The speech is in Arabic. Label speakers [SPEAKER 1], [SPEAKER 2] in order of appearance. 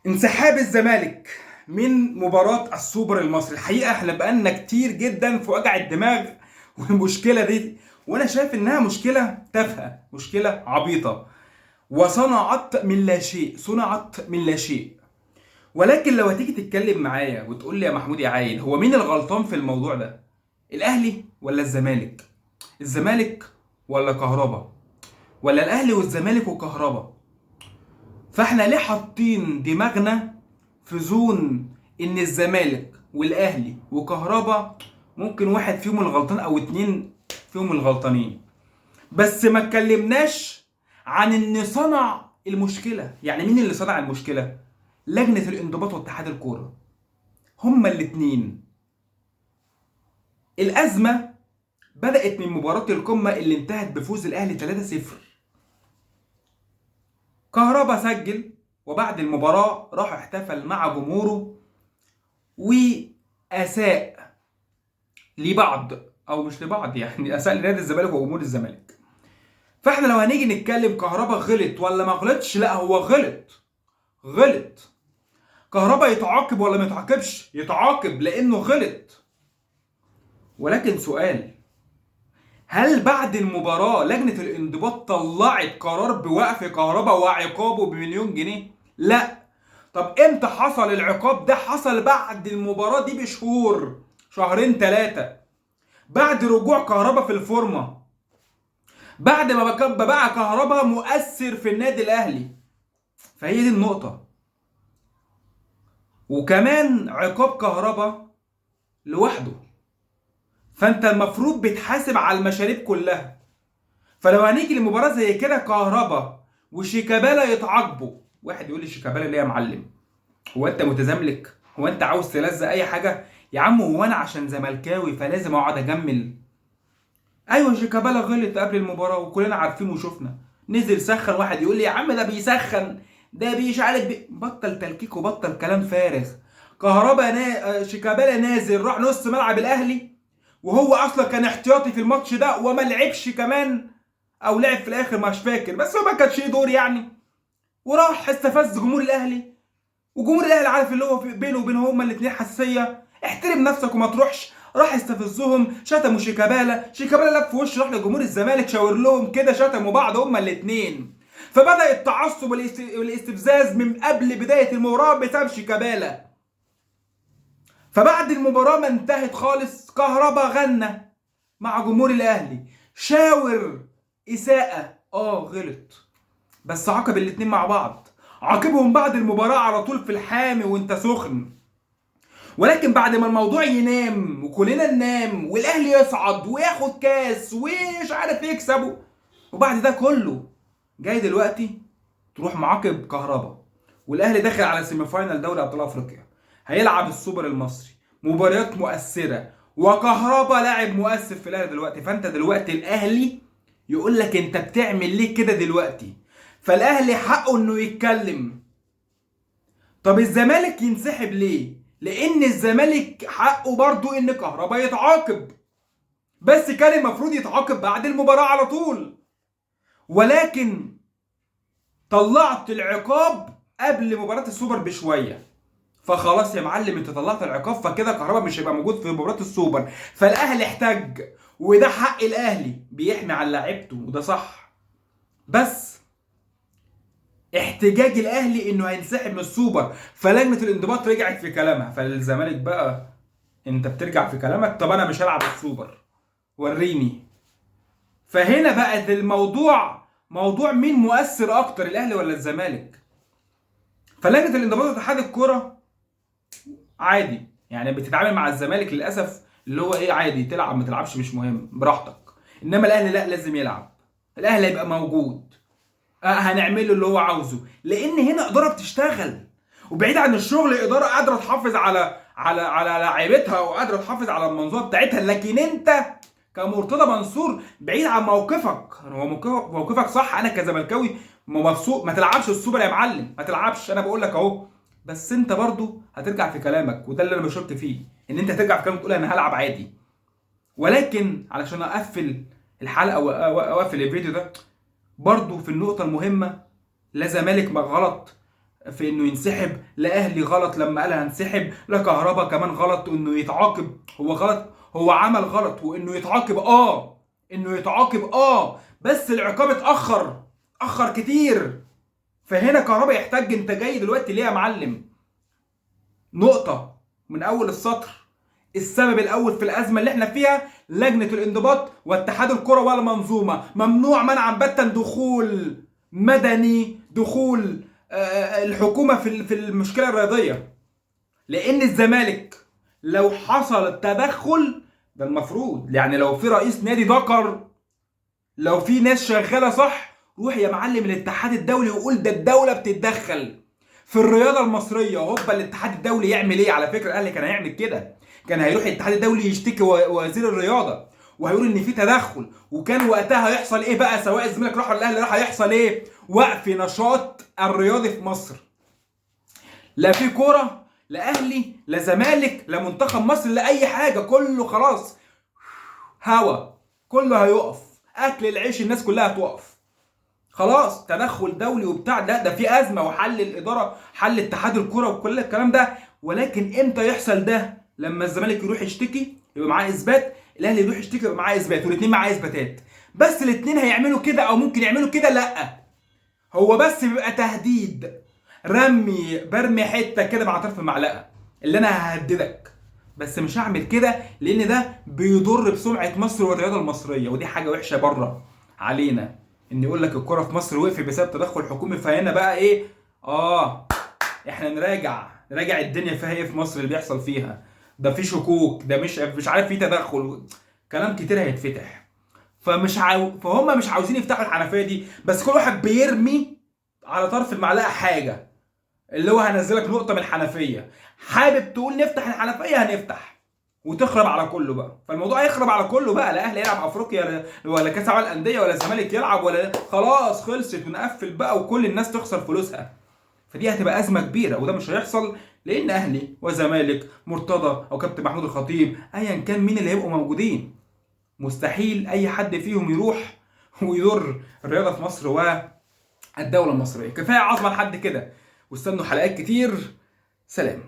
[SPEAKER 1] انسحاب الزمالك من مباراة السوبر المصري. الحقيقة احنا بقالنا كتير جدا في وجع الدماغ والمشكلة دي، وانا شايف انها مشكلة تافهة، مشكلة عبيطة، وصنعت من لا شيء، صنعت من لا شيء. ولكن لو هتيجي تتكلم معايا وتقول لي يا محمود يا عايد، هو مين الغلطان في الموضوع ده؟ الاهلي ولا الزمالك؟ الزمالك ولا كهربا؟ ولا الاهلي والزمالك وكهربا؟ فاحنا ليه حاطين دماغنا في زون ان الزمالك والاهلي وكهربا ممكن واحد فيهم الغلطان او اتنين فيهم الغلطانين؟ بس ما اتكلمناش عن ان صنع المشكله. يعني مين اللي صنع المشكله؟ لجنه الانضباط واتحاد الكوره، هما الاتنين. الازمه بدات من مباراه القمه اللي انتهت بفوز الاهلي 3-0. كهربا سجل، وبعد المباراه راح احتفل مع جمهوره واساء لبعض، او مش لبعض، يعني اساء لنادي الزمالك وجمهور الزمالك. فاحنا لو هنيجي نتكلم كهربا غلط ولا ما غلطش، لا هو غلط. غلط. كهربا يتعاقب ولا ما يتعاقبش؟ يتعاقب لانه غلط. ولكن سؤال، هل بعد المباراة لجنة الانضباط طلعت قرار بوقف كهربا وعقابه ب1,000,000 جنيه؟ لا. طب امتى حصل العقاب ده؟ حصل بعد المباراة دي بشهور، شهرين ثلاثة، بعد رجوع كهربا في الفورمة، بعد ما بقى كهربا مؤثر في النادي الاهلي. فهي دي النقطة. وكمان عقاب كهربا لوحده، فانت المفروض بتحاسب على المشاريب كلها. فلو هنيجي لمباراة زي كده، كهربا وشيكابالا يتعاقبوا. واحد يقول لي شيكابالا ليه يا معلم؟ هو انت متزملك؟ هو انت عاوز تلزق اي حاجة؟ يا عم هو انا عشان زملكاوي فلازم اقعد اجمل؟ ايوه شيكابالا غلط قبل المباراه وكلنا عارفين وشفنا، نزل سخن. واحد يقول لي يا عم ده بيسخن، ده مش عارف بطل تلكيك وبطل كلام فارغ. كهربا شيكابالا نازل راح نص ملعب الاهلي، وهو اصلا كان احتياطي في الماتش ده وما لعبش كمان، او لعب في الاخر مش فاكر، بس هو ما كانش ليه دور يعني. وراح استفز جمهور الاهلي، وجمهور الاهلي عارف اللي هو بينه وبين هما الاثنين حساسيه، احترم نفسك وما تروحش. راح استفزهم، شتموا شيكابالا، شيكابالا لف وش راح لجمهور الزمالك شاور لهم كده، شتموا بعض هما الاثنين. فبدا التعصب والاستفزاز من قبل بدايه المباراه بسبب شيكابالا. فبعد المباراه ما انتهت خالص، كهربا غنى مع جمهور الاهلي، شاور اساءه. غلط، بس عاقب الاتنين مع بعض. عاقبهم بعد المباراة على طول في الحامي وانت سخن. ولكن بعد ما الموضوع ينام وكلنا ننام والاهلي يصعد وياخد كاس ومش عارف يكسبه، وبعد ده كله جاي دلوقتي تروح معاقب كهربا. والاهلي داخل على سيمي فاينال دوري ابطال افريقيا، هيلعب السوبر المصري، مباريات مؤثرة، وكهربا لاعب مؤثر في الاهلي دلوقتي. فانت دلوقتي الاهلي يقول لك انت بتعمل ليه كده دلوقتي؟ فالاهلي حقه انه يتكلم. طب الزمالك ينسحب ليه؟ لان الزمالك حقه برضو ان كهربا يتعاقب، بس كان المفروض يتعاقب بعد المباراة على طول. ولكن طلعت العقاب قبل مباراة السوبر بشوية، فخلاص يا معلم انت طلعت العقاب، فكده كهربا مش هيبقى موجود في مباراة السوبر. فالاهلي احتج، وده حق الاهلي، بيحمي على لعيبته وده صح. بس احتجاج الاهلي انه هينسحب من السوبر، فلجنه الانضباط رجعت في كلامها. فالزمالك بقى، انت بترجع في كلامك؟ طب انا مش هلعب السوبر، وريني. فهنا بقى الموضوع موضوع مين مؤثر اكتر، الاهلي ولا الزمالك؟ فلجنه الانضباط واتحاد الكوره عادي، يعني بتتعامل مع الزمالك للاسف اللي هو ايه، عادي تلعب ما تلعبش مش مهم براحتك. انما الاهلي لا، لازم يلعب، الاهلي هيبقى موجود، هنعمل له اللي هو عاوزه. لان هنا اداره بتشتغل، وبعيد عن الشغل اداره قادره تحافظ على لاعيبتها وقادره تحافظ على المنظومه بتاعتها. لكن انت كمرتضى منصور بعيد عن موقفك. هو موقفك صح، انا كزملكاوي مبسوط، ما تلعبش السوبر يا معلم، ما تلعبش، انا بقول لك اهو. بس انت برضو هترجع في كلامك، وده اللي انا بشك فيه، ان انت هترجع في كلامك تقول انا هلعب عادي. ولكن علشان اقفل الحلقه واقفل الفيديو ده، برضو في النقطة المهمة، لا زمالك ما غلط في انه ينسحب، لا اهلي غلط لما قال هنسحب، لا كهربا كمان غلط انه يتعاقب. هو غلط، هو عمل غلط، وانه يتعاقب انه يتعاقب بس العقاب اتاخر كتير. فهنا كهربا يحتاج، انت جاي دلوقتي ليه يا معلم؟ نقطة من أول السطر. السبب الأول في الأزمة اللي احنا فيها لجنة الانضباط واتحاد الكرة والمنظومة. ممنوع منعا باتا دخول مدني، دخول الحكومة في المشكلة الرياضية. لأن الزمالك لو حصل التدخل ده المفروض، يعني لو في رئيس نادي ذكر، لو في ناس شغالة صح، روح يا معلم الاتحاد الدولي وقول ده الدولة بتتدخل في الرياضه المصريه. هوبا الاتحاد الدولي يعمل ايه؟ على فكره الاهلي كان هيعمل كده، كان هيروح الاتحاد الدولي يشتكي وزير الرياضه وهيقول ان في تدخل. وكان وقتها هيحصل ايه بقى؟ سواء الزمالك راح ولا الاهلي راح، هيحصل ايه؟ وقف نشاط الرياضي في مصر. لا في كوره، لا اهلي، لا زمالك، لا منتخب مصر، لا اي حاجه، كله خلاص هوا، كله هيقف. اكل العيش الناس كلها هتوقف. خلاص تدخل دولي وبتاع، ده في ازمه، وحل الاداره، حل اتحاد الكره وكل الكلام ده. ولكن امتى يحصل ده؟ لما الزمالك يروح يشتكي يبقى معاه اثبات، الاهلي يروح يشتكي يبقى معاه اثبات، والاثنين معاه اثباتات. بس الاثنين هيعملوا كده او ممكن يعملوا كده؟ لا، هو بس بيبقى تهديد، برمي حته كده مع طرف المعلقه اللي انا ههددك، بس مش هعمل كده لان ده بيضر بسمعه مصر والرياضه المصريه، ودي حاجه وحشه بره علينا. ان يقول لك الكره في مصر وقفت بسبب تدخل حكومي، فهنا بقى ايه؟ احنا نراجع الدنيا فيها ايه في مصر اللي بيحصل فيها. ده في شكوك، ده مش عارف في تدخل، كلام كتير هيتفتح. فهم مش عاوزين يفتحوا الحنفيه دي، بس كل واحد بيرمي على طرف المعلقه حاجه، اللي هو هنزلك نقطه من الحنفيه، حابب تقول نفتح الحنفيه هنفتح، وتخرب على كله بقى. فالموضوع هيخرب على كله بقى، لا اهلي يلعب افريقيا ولا كاس العالم للانديه ولا الزمالك يلعب، ولا خلاص خلصت ونقفل بقى وكل الناس تخسر فلوسها. فدي هتبقى ازمه كبيره، وده مش هيحصل لان اهلي وزمالك مرتضى او كابتن محمود الخطيب ايا كان مين اللي هيبقوا موجودين، مستحيل اي حد فيهم يروح ويضر الرياضه في مصر والدوله المصريه. كفايه عظمه لحد كده، واستنوا حلقات كتير. سلام.